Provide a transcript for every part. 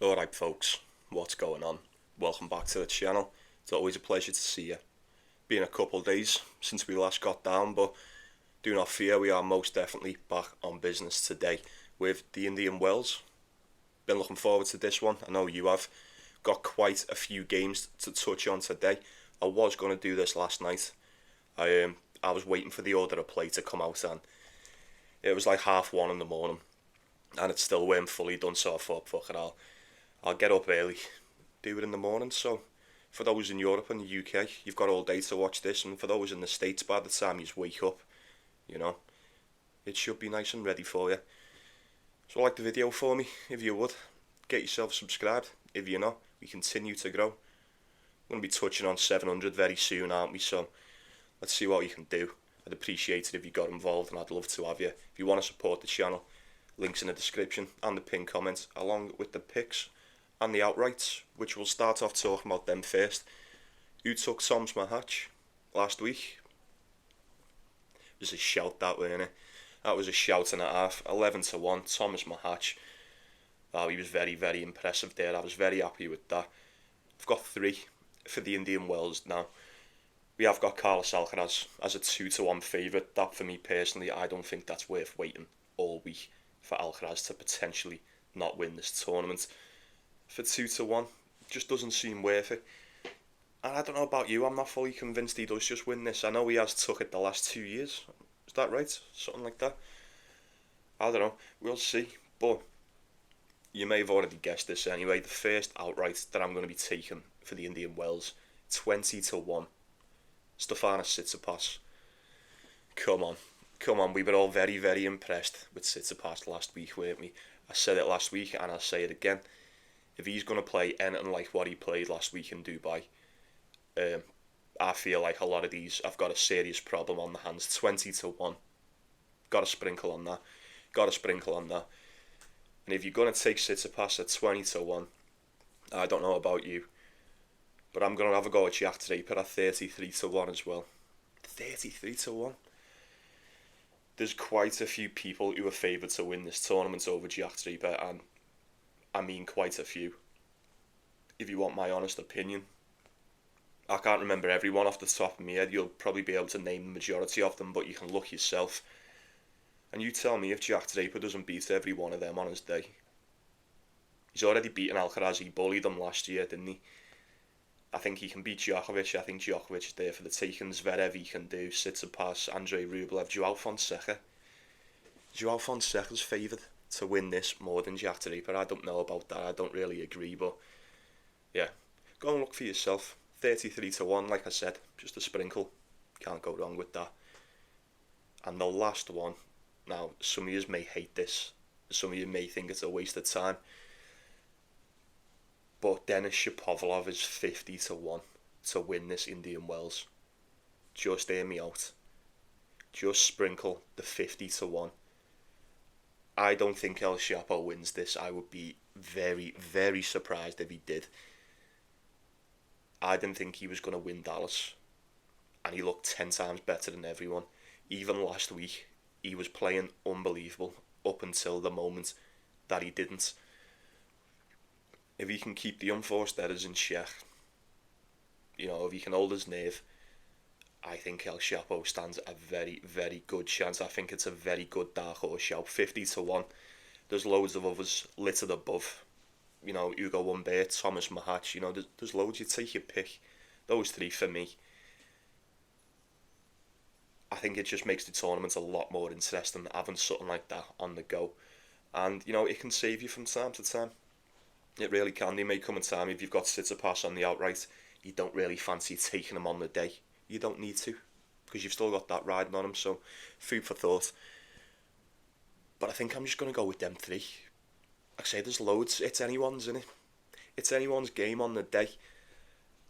Alright folks, what's going on? Welcome back to the channel. It's always a pleasure to see you. Been a couple of days since we last got down, but do not fear, we are most definitely back on business today with the Indian Wells. Been looking forward to this one, I know you have. Got quite a few games to touch on today. I was going to do this last night. I was waiting for the order of play to come out and it was like 1:30 in the morning and it still weren't fully done, so I thought, fuck it, I'll get up early, do it in the morning. So for those in Europe and the UK, you've got all day to watch this, and for those in the States, by the time you wake up, you know, it should be nice and ready for you. So like the video for me, if you would, get yourself subscribed. If you're not, we continue to grow. We're going to be touching on 700 very soon, aren't we? So let's see what you can do. I'd appreciate it if you got involved, and I'd love to have you. If you want to support the channel, links in the description and the pinned comment, along with the picks and the outrights, which we'll start off talking about them first. Who took Tom's match last week? It was a shout, that, wasn't it? That was a shout and a half. 11-1, Thomas Mahatch. Oh, he was very, very impressive there. I was very happy with that. I've got 3 for the Indian Wells now. We have got Carlos Alcaraz as a 2-1 favourite. That, for me personally, I don't think that's worth waiting all week for Alcaraz to potentially not win this tournament. For 2-1, just doesn't seem worth it. And I don't know about you, I'm not fully convinced he does just win this. I know he has took it the last 2 years. Is that right? Something like that? I don't know. We'll see. But you may have already guessed this anyway. The first outright that I'm going to be taking for the Indian Wells, 20-1. Stefanos Tsitsipas. Come on, we were all very, very impressed with Tsitsipas last week, weren't we? I said it last week and I'll say it again. If he's going to play anything like what he played last week in Dubai, I feel like a lot of these have got a serious problem on the hands. 20-1. Got to sprinkle on that. And if you're going to take Tsitsipas at 20-1, I don't know about you, but I'm going to have a go at Jack Draper at 33-1 as well. 33-1? There's quite a few people who are favoured to win this tournament over Jack Draper, and I mean quite a few. If you want my honest opinion, I can't remember everyone off the top of my head. You'll probably be able to name the majority of them, but you can look yourself. And you tell me if Jack Draper doesn't beat every one of them on his day. He's already beaten Alcaraz, he bullied him last year, didn't he? I think he can beat Djokovic. I think Djokovic is there for the taking. Zverev he can do. Tsitsipas, Andrei Rublev, Joao Fonseca. Joao Fonseca's favoured to win this more than Jack Draper. I don't know about that. I don't really agree, but yeah, go and look for yourself. 33-1, like I said, just a sprinkle. Can't go wrong with that. And the last one. Now, some of you may hate this. Some of you may think it's a waste of time. But Denis Shapovalov is 50-1 to win this Indian Wells. Just hear me out. Just sprinkle the 50-1. I don't think El Chapo wins this. I would be very, very surprised if he did. I didn't think he was going to win Dallas. And he looked 10 times better than everyone. Even last week, he was playing unbelievable up until the moment that he didn't. If he can keep the unforced errors in check, you know, if he can hold his nerve, I think El Chapo stands a very, very good chance. I think it's a very good dark horse shout. 50-1. There's loads of others littered above. You know, Hugo Humbert, Thomas Mahatch, you know, there's loads. You take your pick. Those 3 for me. I think it just makes the tournament a lot more interesting having something like that on the go. And, you know, it can save you from time to time. It really can. There may come a time if you've got Tsitsipas on the outright, you don't really fancy taking him on the day. You don't need to, because you've still got that riding on him, so food for thought. But I think I'm just going to go with them 3. Like I say, there's loads. It's anyone's, isn't it? It's anyone's game on the day.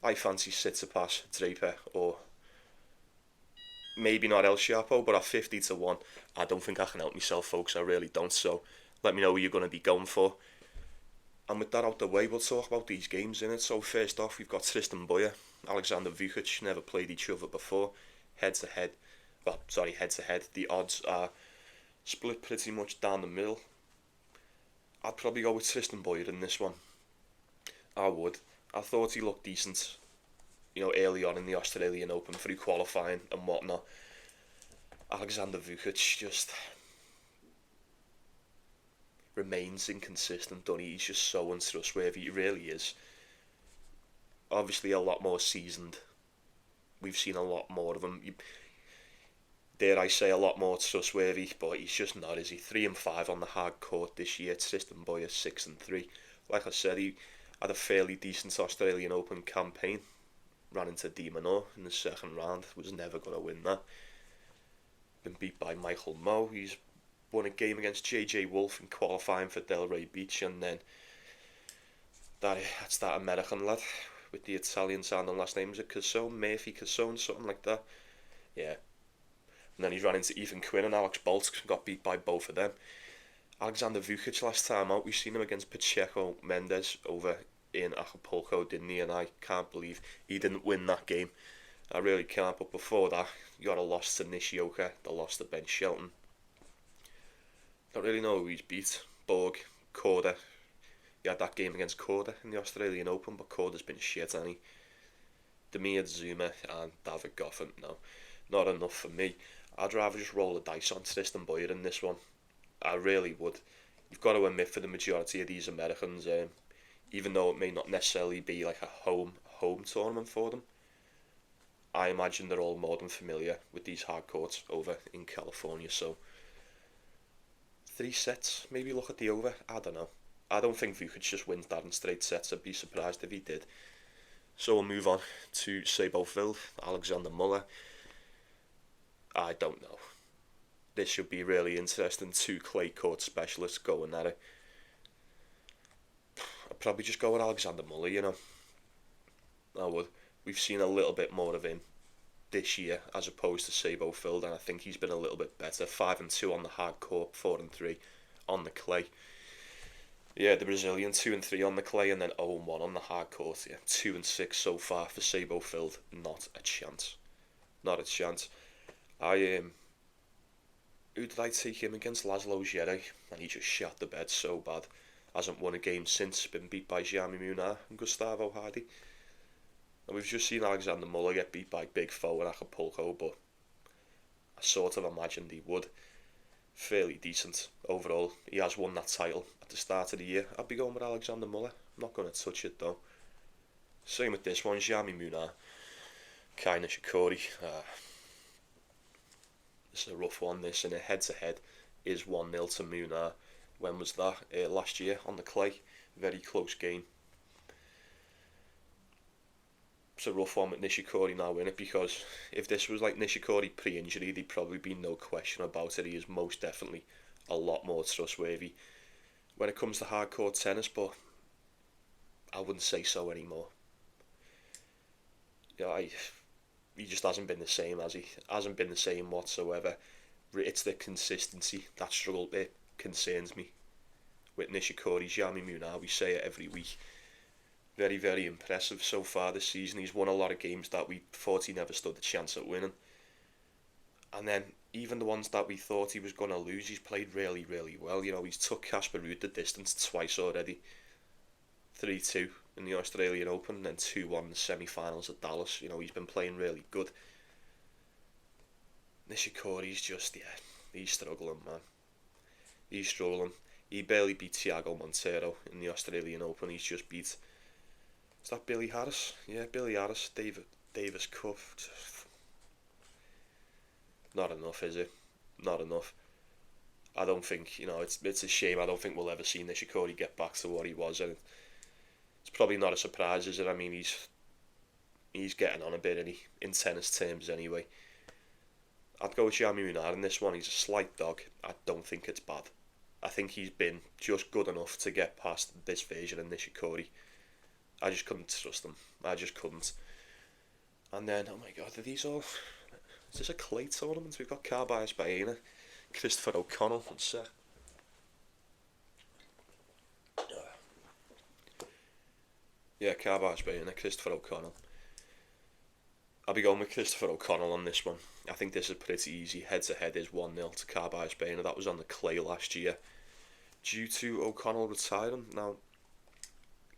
I fancy Tsitsipas, Draper, or maybe not El Chapo, but at 50-1, I don't think I can help myself, folks. I really don't. So let me know who you're going to be going for. And with that out the way, we'll talk about these games, innit? So first off, we've got Tristan Boer, Alexander Vukich, never played each other before. Head to head. The odds are split pretty much down the middle. I'd probably go with Tristan Boyer in this one. I would. I thought he looked decent, early on in the Australian Open through qualifying and whatnot. Alexander Vukich just remains inconsistent, doesn't he? He's just so untrustworthy. He really is. Obviously, a lot more seasoned. We've seen a lot more of him. Dare I say, a lot more trustworthy, but he's just not, is he? 3-5 on the hard court this year. Tristan Boyer 6-3. Like I said, he had a fairly decent Australian Open campaign. Ran into Demano in the second round. Was never going to win that. Been beat by Michael Moe. He's won a game against JJ Wolf in qualifying for Delray Beach, and then that's that American lad with the Italian sounding last name. Is it Cassone? Murphy Cassone, something like that. Yeah. And then he's ran into Ethan Quinn and Alex Bolt, got beat by both of them. Alexander Vukich last time out, we've seen him against Pacheco Mendes over in Acapulco, didn't he? And I can't believe he didn't win that game. I really can't. But before that, you got a loss to Nishioka, the loss to Ben Shelton. Don't really know who he's beat. Borg, Korda. He had that game against Korda in the Australian Open, but Korda's been shit, hasn't he? Demir Zuma and David Goffin, no. Not enough for me. I'd rather just roll the dice on Tristan Boyer in this one. I really would. You've got to admit, for the majority of these Americans, even though it may not necessarily be like a home tournament for them, I imagine they're all more than familiar with these hard courts over in California. So 3 sets, maybe look at the over. I don't know. I don't think Vukich just wins that in straight sets. I'd be surprised if he did. So we'll move on to Sabo-Phil, Alexander Muller. I don't know. This should be really interesting. 2 clay court specialists going at it. I'd probably just go with Alexander Muller, I would. We've seen a little bit more of him this year as opposed to Sabo-Phil, and I think he's been a little bit better. 5-2 on the hard court, 4-3 on the clay. Yeah, the Brazilian 2-3 on the clay, and then 0-1 on the hard court. Yeah, 2-6 so far for Sabo-Phil. Not a chance. Not a chance. Who did I take him against? Laszlo Djere, and he just shot the bed so bad. Hasn't won a game since, been beat by Jaume Munar and Gustavo Hardy. And we've just seen Alexander Muller get beat by Big Foe in Acapulco, but I sort of imagined he would. Fairly decent overall. He has won that title at the start of the year. I'd be going with Alexander Muller. I'm not going to touch it though. Same with this one, Jaume Munar. Nishikori. This is a rough one, this, and a head-to-head is 1-0 to Munar. When was that? Last year on the clay. Very close game. It's a rough one with Nishikori now in it, because if this was like Nishikori pre-injury, there'd probably be no question about it. He is most definitely a lot more trustworthy when it comes to hardcore tennis, but I wouldn't say so anymore. He just hasn't been the same, has he? Hasn't been the same whatsoever. It's the consistency that struggle that concerns me with Nishikori. Jaume Munar, we say it every week. Very, very impressive so far this season. He's won a lot of games that we thought he never stood a chance at winning. And then even the ones that we thought he was going to lose, he's played really, really well. He's took Casper Ruud the distance twice already. 3-2 in the Australian Open, then 2-1 in the semi-finals at Dallas. He's been playing really good. Nishikori's just, he's struggling, man. He's struggling. He barely beat Thiago Monteiro in the Australian Open. He's just beat... Is that Billy Harris? Yeah, Billy Harris. Davis Cup. Not enough, is it? Not enough. I don't think, it's a shame. I don't think we'll ever see Nishikori get back to what he was, and it's probably not a surprise, is it? I mean, he's getting on a bit, isn't he? In tennis terms, anyway. I'd go with Jaume Munar in this one. He's a slight dog. I don't think it's bad. I think he's been just good enough to get past this version of Nishikori. I just couldn't trust him. I just couldn't. And then, oh my god, are these all... Is this a clay tournament? We've got Carballes, Baena, Christopher O'Connell, one sec. Yeah, Carballes, Baena, Christopher O'Connell. I'll be going with Christopher O'Connell on this one. I think this is pretty easy. Head-to-head is 1-0 to Carballes, Baena. That was on the clay last year. Due to O'Connell retiring. Now,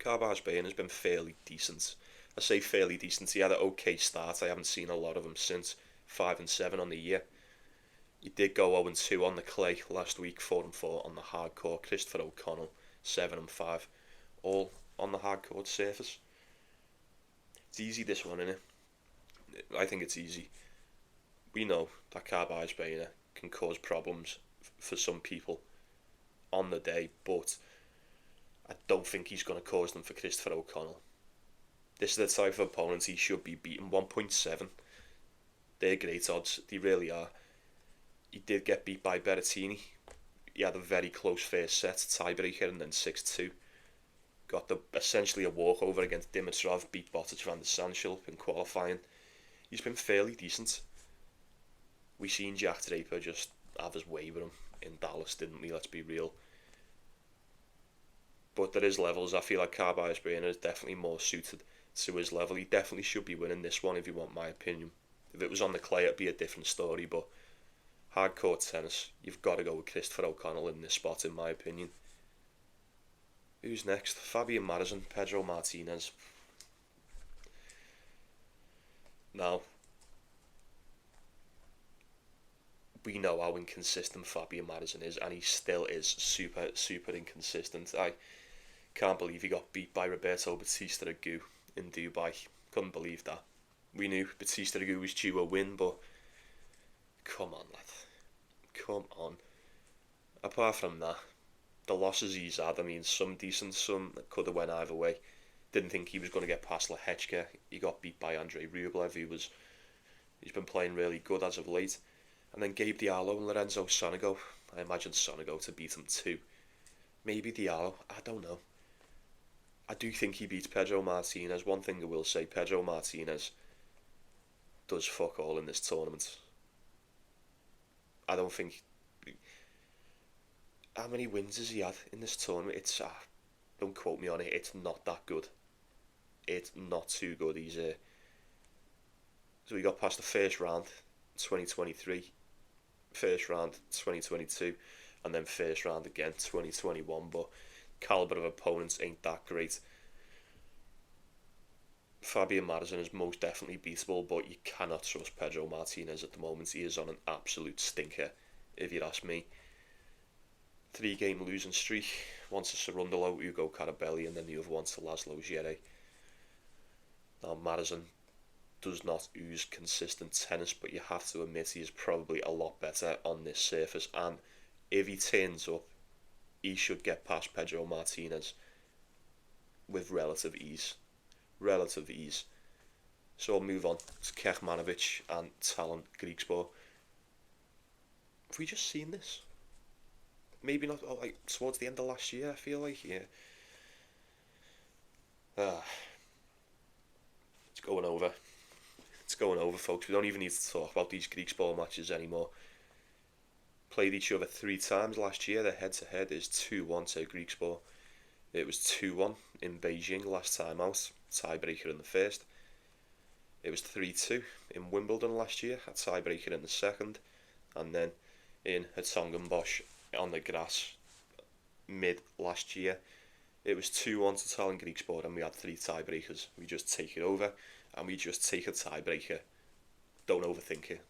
Carballes Baena has been fairly decent. I say fairly decent. He had an okay start. I haven't seen a lot of him since. 5-7 on the year. He did go 0-2 on the clay last week, 4-4 on the hard court. Christopher O'Connell, 7-5, all on the hard court surface. It's easy, this one, isn't it? I think it's easy. We know that Carballes Baena can cause problems for some people on the day, but I don't think he's going to cause them for Christopher O'Connell. This is the type of opponent he should be beating. 1.7. They're great odds. They really are. He did get beat by Berrettini. He had a very close first set, tiebreaker, and then 6-2. Got essentially a walkover against Dimitrov, beat Botic van der Sandschulp in qualifying. He's been fairly decent. We seen Jack Draper just have his way with him in Dallas, didn't we? Let's be real. But there is levels. I feel like Carballes Baena is definitely more suited to his level. He definitely should be winning this one, if you want my opinion. If it was on the clay, it'd be a different story, but hardcourt tennis, you've got to go with Christopher O'Connell in this spot, in my opinion. Who's next? Fabian Marozsan, Pedro Martinez. Now, we know how inconsistent Fabian Marozsan is, and he still is super, super inconsistent. I can't believe he got beat by Roberto Bautista Agut in Dubai. Couldn't believe that. We knew Bautista Agut was due a win, but come on, lad. Come on. Apart from that, the losses he's had, I mean, some decent, some that could have went either way. Didn't think he was going to get past Lehechka. He got beat by Andrei Rublev, he's been playing really good as of late. And then Gabe Diallo and Lorenzo Sonego. I imagine Sonego to beat him too. Maybe Diallo, I don't know. I do think he beats Pedro Martinez. One thing I will say, Pedro Martinez does fuck all in this tournament. I don't think... How many wins has he had in this tournament? It's... don't quote me on it, it's not that good. It's not too good. He's... So he got past the first round, 2023, first round, 2022, and then first round again, 2021, but calibre of opponents ain't that great. Fabian Marozsan is most definitely beatable, but you cannot trust Pedro Martinez at the moment. He is on an absolute stinker, if you ask me. 3-game losing streak, once to Cerundolo, Ugo Carballes, and then the other one to Laszlo Djere. Now, Marozsan does not ooze consistent tennis, but you have to admit he is probably a lot better on this surface, and if he turns up, he should get past Pedro Martinez with relative ease. So I'll move on to Kecmanovic and Talon Griekspoor. Have we just seen this? Maybe not, like towards the end of last year, I feel like, yeah. It's going over. It's going over, folks. We don't even need to talk about these Griekspoor matches anymore. Played each other 3 times last year. The head-to-head is 2-1 to Griekspoor. It was 2-1 in Beijing last time out. Tiebreaker in the first. It was 3-2 in Wimbledon last year. A tiebreaker in the second. And then in Herzogenbosch on the grass mid last year, it was 2-1 to Talon Griekspoor, and we had 3 tiebreakers. We just take it over, and we just take a tiebreaker. Don't overthink it.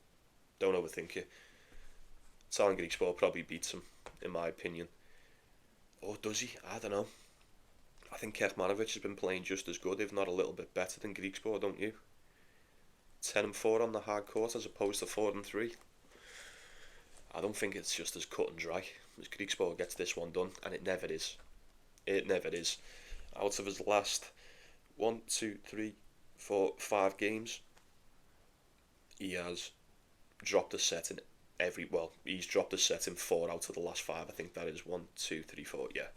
Talon Griekspoor probably beats him, in my opinion. Or does he? I don't know. I think Kecmanovic has been playing just as good, if not a little bit better than Griekspoor, don't you? 10-4 on the hard court as opposed to 4-3. I don't think it's just as cut and dry as Griekspoor gets this one done, and it never is. Out of his last 5 games, he has dropped a set in he's dropped a set in 4 out of the last 5. I think that is 1, 2, 3, 4. Yeah,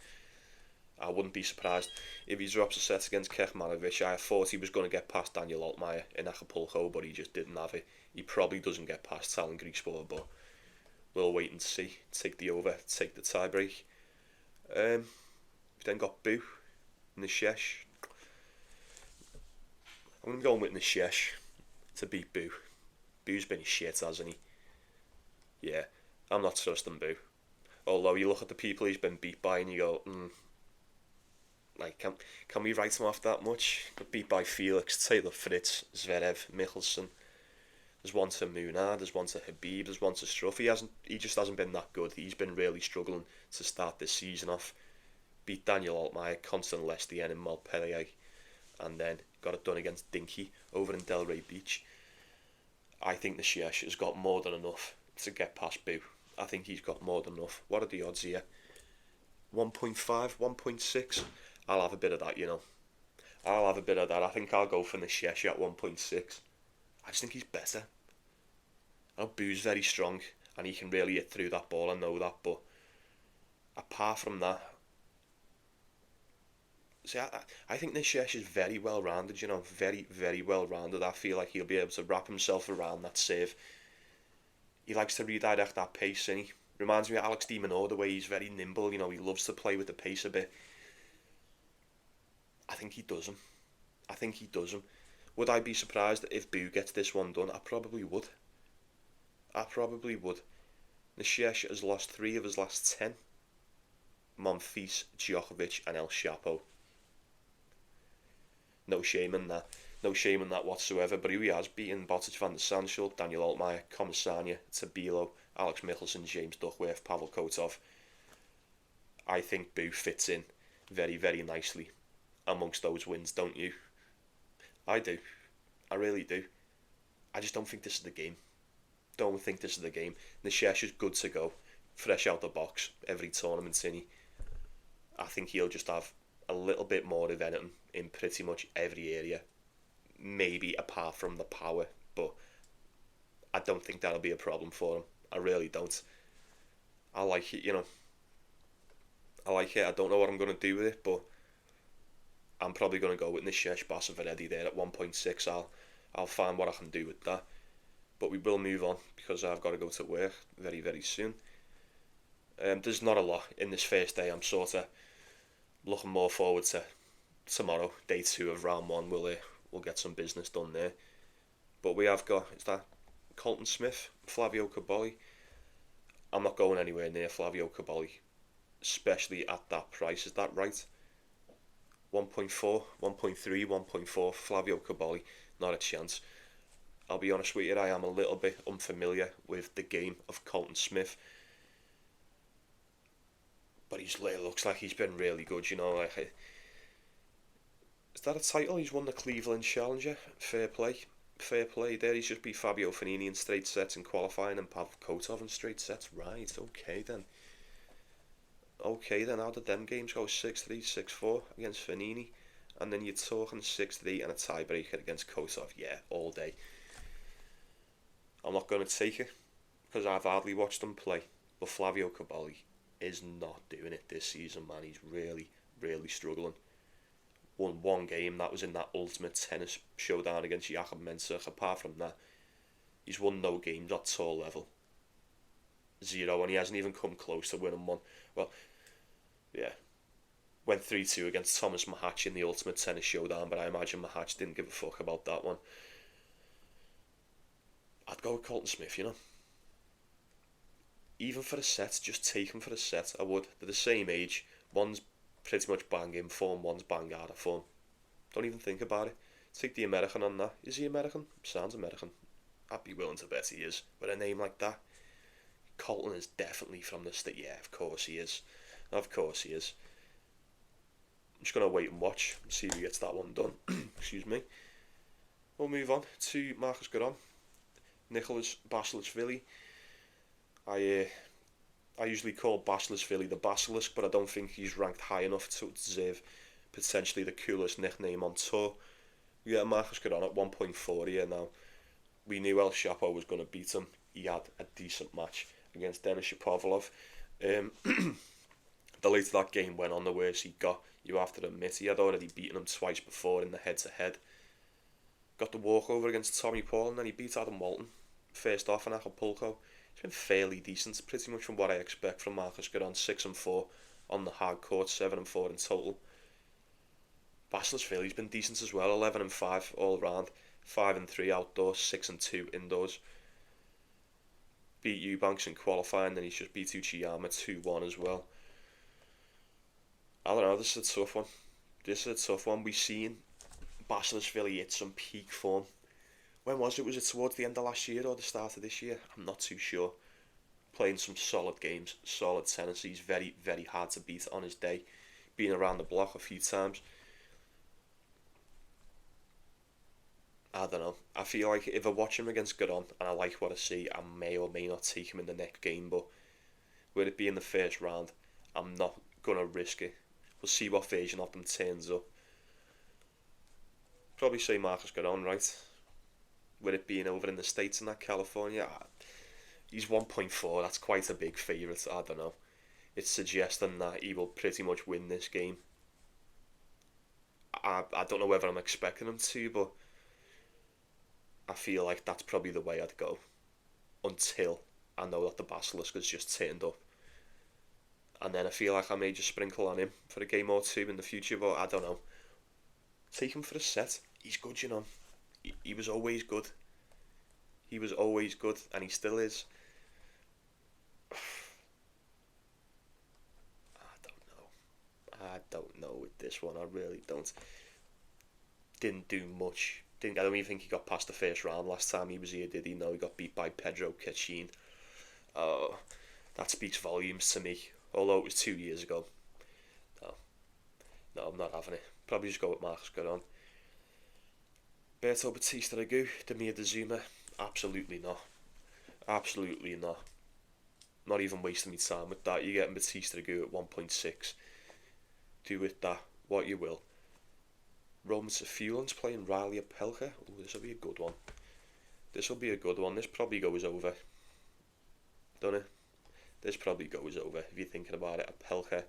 I wouldn't be surprised if he drops a set against Kecmanovic. I thought he was going to get past Daniel Altmaier in Acapulco, but he just didn't have it. He probably doesn't get past Talon Griekspoor, but we'll wait and see. Take the over, take the tiebreak. We then got Boo, Nishesh. I'm going to go with Nishesh to beat Boo. Boo's been shit, hasn't he? Yeah, I'm not trusting Boo. Although you look at the people he's been beat by and you go, Like, can we write him off that much? Got beat by Felix, Taylor Fritz, Zverev, Michelson. There's one to Munar, there's one to Habib, there's one to Struff. He just hasn't been that good. He's been really struggling to start this season off. Beat Daniel Altmaier, Constant Lestienne and Montpellier, and then got it done against Dinky over in Delray Beach. I think the Ziyech has got more than enough to get past Boo. I think he's got more than enough. What are the odds here? 1.5, 1.6. I'll have a bit of that, you know. I'll have a bit of that. I think I'll go for the Ziyech at 1.6. I just think he's better. I know Boo's very strong and he can really hit through that ball, I know that, but apart from that, see, I think Nishikori is very well rounded, you know, very, very well rounded. I feel like he'll be able to wrap himself around that serve. He likes to redirect that pace, and he reminds me of Alex de Minaur, the way he's very nimble, you know, he loves to play with the pace a bit. I think he does him. I think he does him. Would I be surprised if Boo gets this one done? I probably would. I probably would. Nishikori has lost 3 of his last 10. Monfils, Djokovic and El Chapo. No shame in that. No shame in that whatsoever. But who he has beaten: Botic van der Sandschulp, Daniel Altmaier, Comesaña, Tabilo, Alex Michelson, James Duckworth, Pavel Kotov. I think Boo fits in very, very nicely amongst those wins, don't you? I do. I really do. I just don't think this is the game. Don't think this is the game. Nishikori is good to go. Fresh out the box every tournament, Cine. I think he'll just have a little bit more of anything in pretty much every area. Maybe apart from the power, but I don't think that'll be a problem for him. I really don't. I like it, you know. I like it. I don't know what I'm going to do with it, but I'm probably going to go with Nishikori Basilashvili there at 1.6. I'll find what I can do with that. But we will move on because I've got to go to work very, very soon. There's not a lot in this first day. I'm sort of looking more forward to tomorrow, day 2 of round 1. We'll get some business done there. But we have got, is that Colton Smith, Flavio Cobolli? I'm not going anywhere near Flavio Cobolli, especially at that price. Is that right? 1.4, 1.3, 1.4 Flavio Cobolli, not a chance. I'll be honest with you, I am a little bit unfamiliar with the game of Colton Smith, but it looks like he's been really good, you know. Like, is that a title? He's won the Cleveland Challenger. Fair play there. He's just beat Fabio Fognini in straight sets in qualifying and Pavel Kotov in straight sets. Right, okay then, how did them games go? 6-3, 6-4 against Fognini, and then you're talking 6-3 and a tiebreaker against Kotov. Yeah, all day. I'm not going to take it because I've hardly watched him play, but Flavio Cobolli is not doing it this season, man. He's really, really struggling. Won one game, that was in that ultimate tennis showdown against Jakob Mensah. Apart from that, he's won no games at tour level. 0, and he hasn't even come close to winning one. Well, yeah, went 3-2 against Thomas Mahach in the ultimate tennis showdown, but I imagine Mahach didn't give a fuck about that one. I'd go with Colton Smith, you know. Even for a set, just take him for a set, I would. They're the same age. One's pretty much bang in form, one's bang out of form. Don't even think about it. Take the American on that. Is he American? Sounds American. I'd be willing to bet he is. With a name like that. Colton is definitely from the state. Yeah, of course he is. Of course he is. I'm just going to wait and watch and see who gets that one done. Excuse me. We'll move on to Marcus Giron. Nicholas Basilashvili. I usually call Basilashvili the Basilisk, but I don't think he's ranked high enough to deserve potentially the coolest nickname on tour. We get Marcus Giron at 1.4 here now. We knew El Chapo was going to beat him. He had a decent match against Denis Shapovalov. The later that game went on, the worse he got. You have to admit, he had already beaten him twice before in the head-to-head. Got the walkover against Tommy Paul, and then he beat Adam Walton first off in Acapulco. He's been fairly decent, pretty much from what I expect from Marcus Giron. 6-4 on the hard court, 7-4 in total. Basilashvili's been decent as well, 11-5 all round, 5-3 outdoors, 6-2 indoors. Beat Eubanks in qualifying, then he's just beat Uchiyama 2-1 as well. I don't know, this is a tough one. this is a tough one. We've seen Basilashvili hit some peak form. When was it? Was it towards the end of last year or the start of this year? I'm not too sure. Playing some solid games, solid tennis. He's very, very hard to beat on his day. Been around the block a few times. I don't know. I feel like if I watch him against Giron and I like what I see, I may or may not take him in the next game, but with it being the first round, I'm not going to risk it. We'll see what version of them turns up. Probably say Marcus Giron, right? With it being over in the States and that, California, he's 1.4, that's quite a big favourite. I don't know. It's suggesting that he will pretty much win this game. I don't know whether I'm expecting him to, but I feel like that's probably the way I'd go until I know that the Basilisk has just turned up. And then I feel like I may just sprinkle on him for a game or two in the future, but I don't know. Take him for a set. He's good, you know. He was always good. He was always good, and he still is. I don't know with this one. I really don't. Didn't do much. I don't even think he got past the first round last time he was here, did he? No, he got beat by Pedro Kecmanovic. That speaks volumes to me. Although it was 2 years ago. No, I'm not having it. Probably just go with Marcus Giron. Berto Batista Agut, Demir de Zuma. Absolutely not. Absolutely not. Not even wasting my time with that. You're getting Batista Agut at 1.6. Do with that what you will. Roman Safulin's playing Riley Pelka. Ooh, this will be a good one. This will be a good one. This probably goes over. Don't it? This probably goes over if you're thinking about it. Pelka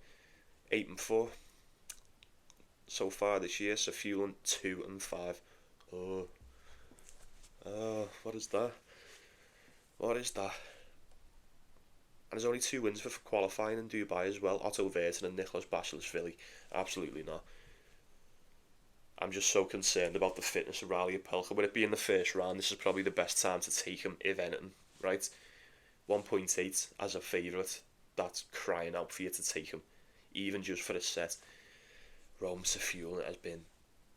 8-4 so far this year. Safulin 2-5. What is that? What is that? And there's only 2 wins for qualifying in Dubai as well. Otto Verton and Nicholas Basilashvili. Absolutely not. I'm just so concerned about the fitness of Riley Pelka. With it being the first round, this is probably the best time to take him, if anything, right? 1.8 as a favourite. That's crying out for you to take him, even just for a set. Roman Safulin has been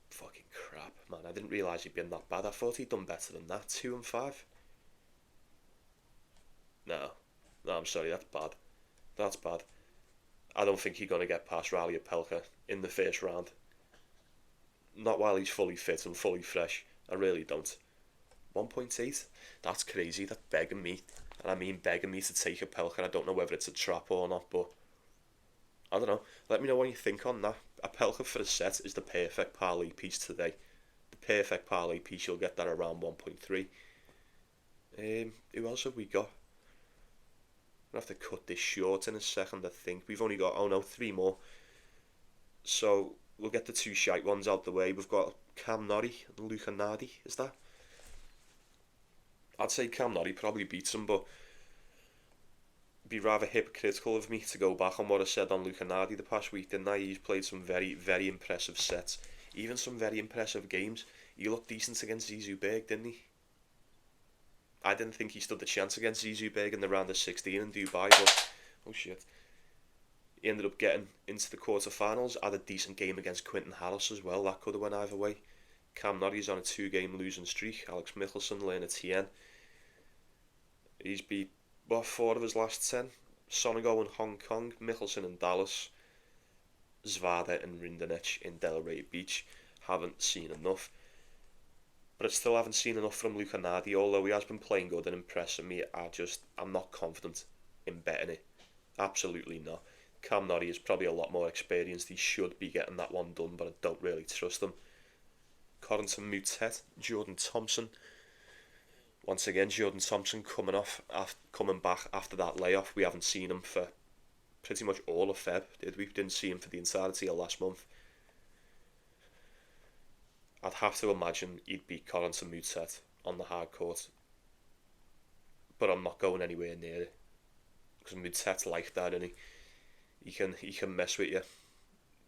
fucking crap, man. I didn't realise he'd been that bad. I thought he'd done better than that. 2-5. No, I'm sorry, that's bad. That's bad. I don't think he's going to get past Riley Pelka in the first round. Not while he's fully fit and fully fresh. I really don't. 1.8? That's crazy. That's begging me. And I mean begging me to take a Pelka. I don't know whether it's a trap or not, but I don't know. Let me know what you think on that. A Pelka for a set is the perfect parlay piece today. The perfect parlay piece, you'll get that around 1.3. Who else have we got? I'll have to cut this short in a second, I think. We've only got, 3 more. So we'll get the 2 shite ones out the way. We've got Cam Norrie and Luca Nardi, is that? I'd say Cam Norrie probably beats him, but it'd be rather hypocritical of me to go back on what I said on Luca Nardi the past week, didn't I? He's played some very, very impressive sets. Even some very impressive games. He looked decent against Zizou Berg, didn't he? I didn't think he stood a chance against Zizou Berg in the round of 16 in Dubai, but oh shit. He ended up getting into the quarterfinals, had a decent game against Quinton Harris as well. That could have went either way. Cam Norrie's on a 2-game losing streak. Alex Michelsen, Lerner Tien. He's beat 4 of his last 10. Sonego in Hong Kong, Michelsen in Dallas, Zvada and Rinderknech in Delray Beach. Haven't seen enough. But I still haven't seen enough from Luca Nardi, although he has been playing good and impressing me. I'm not confident in betting it. Absolutely not. Cam Norrie is probably a lot more experienced. He should be getting that one done, but I don't really trust him. Corentin Moutet, Jordan Thompson. Once again, Jordan Thompson coming back after that layoff. We haven't seen him for pretty much all of Feb, did we? Didn't see him for the entirety of last month. I'd have to imagine he'd beat Corentin Moutet on the hard court. But I'm not going anywhere near it. Because Moutet's like that, isn't he? He can mess with you.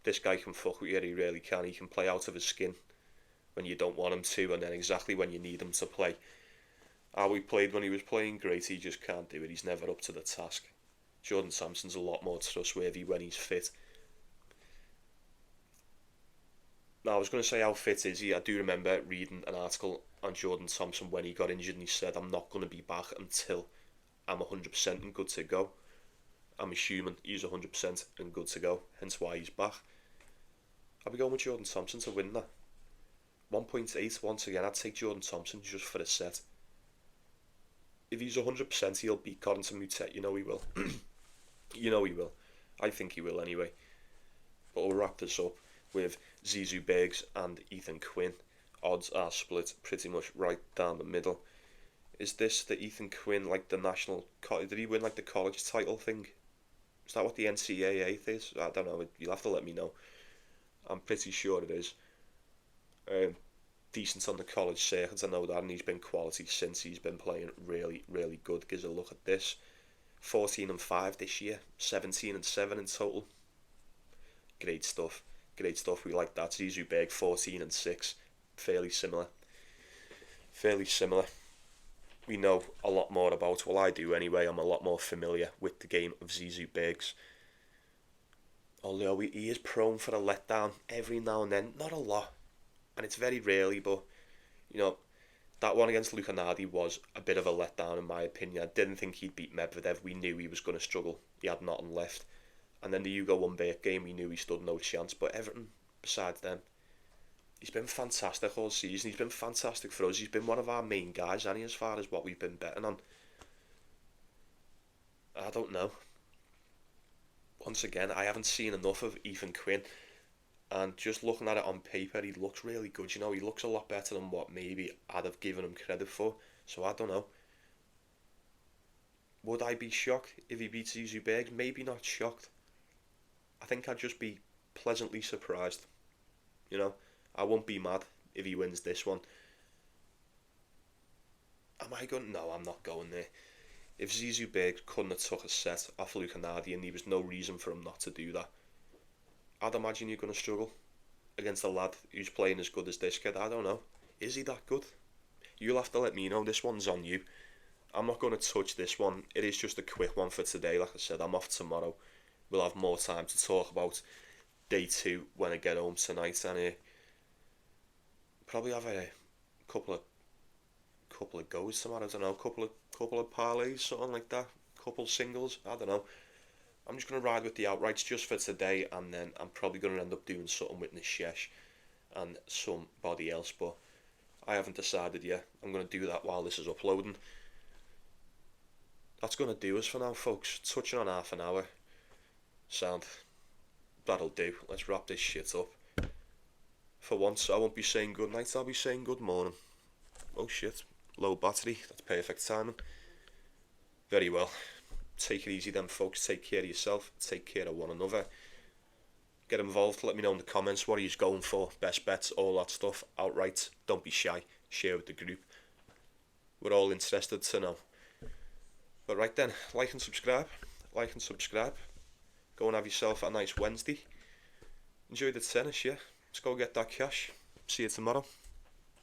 This guy can fuck with you, he really can. He can play out of his skin when you don't want him to, and then exactly when you need him to play. How he played when he was playing, great. He just can't do it. He's never up to the task. Jordan Thompson's a lot more trustworthy when he's fit. Now, I was going to say how fit is he. I do remember reading an article on Jordan Thompson when he got injured and he said, I'm not going to be back until I'm 100% and good to go. I'm assuming he's 100% and good to go, hence why he's back. I'll be going with Jordan Thompson to win that. 1.8, once again, I'd take Jordan Thompson just for a set. If he's 100%, he'll beat Codrington Mutet. You know he will. You know he will. I think he will anyway. But we'll wrap this up with Zizou Bergs and Ethan Quinn. Odds are split pretty much right down the middle. Is this the Ethan Quinn, like the national... Did he win like the college title thing? Is that what the NCAA is? I don't know. You'll have to let me know. I'm pretty sure it is. Decent on the college circuit, I know that, and he's been quality since. He's been playing really, really good. Gives a look at this. 14-5 this year. 17-7 in total. Great stuff. Great stuff. We like that. Zizou Berg 14-6. Fairly similar. Fairly similar. We know a lot more about, well, I do anyway, I'm a lot more familiar with the game of Zizou Bergs. Although he is prone for a letdown every now and then, not a lot, and it's very rarely, but, you know, that one against Lukanadi was a bit of a letdown in my opinion. I didn't think he'd beat Medvedev, we knew he was going to struggle, he had nothing left. And then the Hugo Humbert game, we knew he stood no chance, but everything besides them, he's been fantastic all season. He's been fantastic for us. He's been one of our main guys, and as far as what we've been betting on, I don't know. Once again, I haven't seen enough of Ethan Quinn, and just looking at it on paper, he looks really good. You know, he looks a lot better than what maybe I'd have given him credit for. So I don't know. Would I be shocked if he beats Zizou Bergs? Maybe not shocked. I think I'd just be pleasantly surprised. You know, I won't be mad if he wins this one. Am I going? No, I'm not going there. If Zizou Bergs couldn't have took a set off Lukanadi and there was no reason for him not to do that, I'd imagine you're going to struggle against a lad who's playing as good as this kid. I don't know. Is he that good? You'll have to let me know. This one's on you. I'm not going to touch this one. It is just a quick one for today. Like I said, I'm off tomorrow. We'll have more time to talk about day 2 when I get home tonight, and probably have a couple of goes tomorrow. I don't know, couple of parlays, something like that. Couple singles. I don't know. I'm just going to ride with the outrights just for today, and then I'm probably going to end up doing something with Nishesh and somebody else, but I haven't decided yet. I'm going to do that while this is uploading. That's going to do us for now, folks. Touching on half an hour. Sound. That'll do. Let's wrap this shit up. For once, I won't be saying good night, I'll be saying good morning. Oh shit. Low battery. That's perfect timing. Very well. Take it easy then, folks. Take care of yourself. Take care of one another. Get involved. Let me know in the comments what are you going for. Best bets, all that stuff. Outright. Don't be shy. Share with the group. We're all interested to know. But right then, like and subscribe. Like and subscribe. Go and have yourself a nice Wednesday. Enjoy the tennis, yeah. Let's go get that cash. See you tomorrow.